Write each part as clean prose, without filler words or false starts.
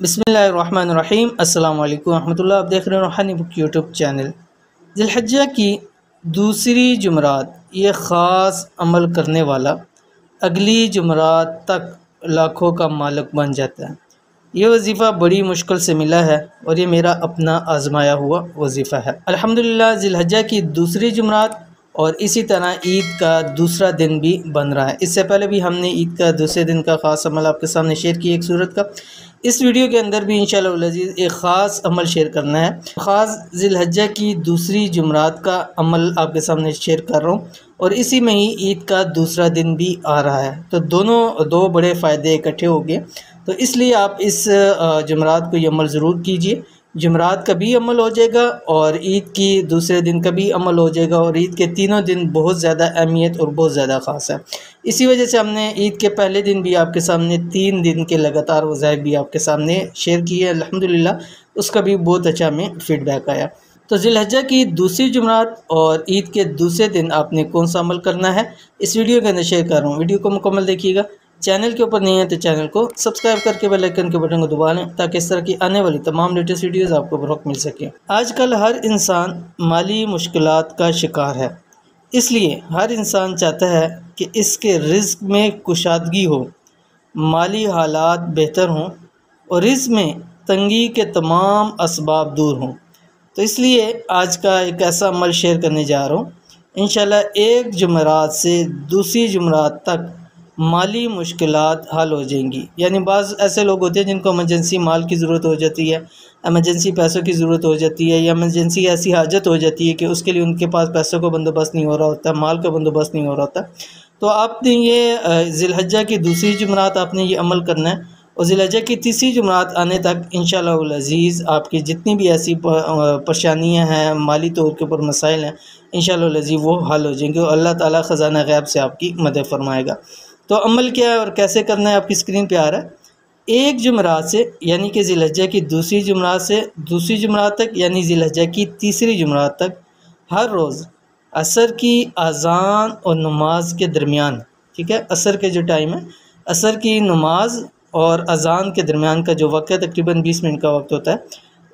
बिस्मिल्लाहिर्रहमानिर्रहीम अस्सलाम वालेकुम रहमतुल्लाह। आप देख रहे हैं रूहानी बुक यूट्यूब चैनल। ज़िलहज्जा की दूसरी जुमरात, ये ख़ास अमल करने वाला अगली जुमरात तक लाखों का मालिक बन जाता है। ये वजीफ़ा बड़ी मुश्किल से मिला है और ये मेरा अपना आजमाया हुआ वजीफ़ा है। अल्हम्दुलिल्लाह ज़िलहज्जा की दूसरी जुमरात और इसी तरह ईद का दूसरा दिन भी बन रहा है। इससे पहले भी हमने ईद का दूसरे दिन का ख़ास अमल आपके सामने शेयर किया एक सूरत का। इस वीडियो के अंदर भी इंशाअल्लाह वल अज़ीज़ एक ख़ास अमल शेयर करना है। ख़ास ज़िलहज्जा की दूसरी जुमरात का अमल आपके सामने शेयर कर रहा हूँ और इसी में ही ईद का दूसरा दिन भी आ रहा है, तो दो बड़े फ़ायदे इकट्ठे हो गए। तो इसलिए आप इस जुमरात को ये अमल ज़रूर कीजिए। जुमरात का भी अमल हो जाएगा और ईद की दूसरे दिन का भी अमल हो जाएगा और ईद के तीनों दिन बहुत ज़्यादा अहमियत और बहुत ज़्यादा ख़ास है। इसी वजह से हमने ईद के पहले दिन भी आपके सामने 3 दिन के लगातार वज़ाइफ भी आपके सामने शेयर किए। अल्हम्दुलिल्लाह उसका भी बहुत अच्छा हमें फ़ीडबैक आया। तो ज़िलहज्जा की दूसरी जुमरात और ईद के दूसरे दिन आपने कौन सा अमल करना है, इस वीडियो के अंदर शेयर कर रहा हूँ। वीडियो को मुकम्मल देखिएगा। चैनल के ऊपर नहीं है तो चैनल को सब्सक्राइब करके बेल आइकन के बटन को दबा लें ताकि इस तरह की आने वाली तमाम लेटेस्ट वीडियोज़ आपको बरवक्त मिल सके। आजकल हर इंसान माली मुश्किलात का शिकार है, इसलिए हर इंसान चाहता है कि इसके रिज़्क़ में कुशादगी हो, माली हालात बेहतर हों और रिज़्क़ में तंगी के तमाम असबाब दूर हों। तो इसलिए आज का एक ऐसा अमल शेयर करने जा रहा हूँ। इंशाल्लाह एक जुमरात से दूसरी जुमरात तक माली मुश्किलात हल हो जाएंगी। यानी बाज़ ऐसे लोग होते हैं जिनको इमरजेंसी माल की ज़रूरत हो जाती है, इमरजेंसी पैसों की ज़रूरत हो जाती है, या इमरजेंसी ऐसी हाजत हो जाती है कि उसके लिए उनके पास पैसों का बंदोबस्त नहीं हो रहा होता, माल का बंदोबस्त नहीं हो रहा होता। तो आपने ये ज़िलहज्जा की दूसरी जुमरात आपने ये अमल करना है और ज़िलहज्जा की तीसरी जुमरात आने तक इंशाअल्लाह वल अज़ीज़ आपकी जितनी भी ऐसी परेशानियाँ हैं, माली तौर के ऊपर मसाइल हैं, इंशाअल्लाह वल अज़ीज़ वो हल हो जाएंगे और अल्लाह ताला ख़ज़ाना ग़ैब से आपकी मदद फरमाएगा। तो अमल क्या है और कैसे करना है आपकी स्क्रीन पे आ रहा है। एक जुमरात से यानी कि ज़िलहज्जा की दूसरी जुमरात से दूसरी जुमरात तक यानी ज़िलहज्जा की तीसरी जुमरात तक हर रोज़ असर की अज़ान और नमाज के दरमियान, ठीक है, असर के जो टाइम है, असर की नमाज और अज़ान के दरमियान का जो वक्त है, तकरीबन 20 मिनट का वक्त होता है,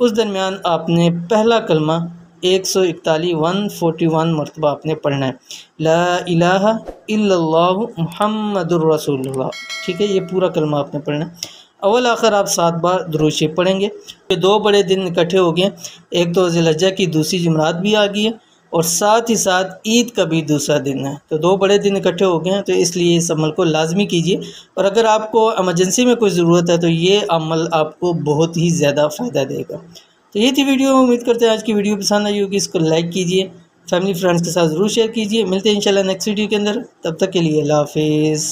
उस दरमियान आपने पहला कलमा 141 मरतबा आपने पढ़ना है, ला इलाहा इल्लल्लाहु मुहम्मदुर रसूलुल्लाह। ठीक है, ये पूरा कलमा आपने पढ़ना है। अव्वल आखिर आप 7 बार दुरूद शरीफ पढ़ेंगे। ये 2 बड़े दिन इकट्ठे हो गए, एक तो ज़िलहज्जा की दूसरी जुमरात भी आ गई है और साथ ही साथ ईद का भी दूसरा दिन है, तो 2 बड़े दिन इकट्ठे हो गए हैं। तो इसलिए इस अमल को लाजमी कीजिए और अगर आपको इमरजेंसी में कोई ज़रूरत है तो ये अमल आपको बहुत ही ज़्यादा फ़ायदा देगा। तो ये थी वीडियो। उम्मीद करते हैं आज की वीडियो पसंद आई होगी। इसको लाइक कीजिए, फैमिली फ्रेंड्स के साथ ज़रूर शेयर कीजिए। मिलते हैं इंशाल्लाह नेक्स्ट वीडियो के अंदर, तब तक के लिए अल्लाह हाफिज़।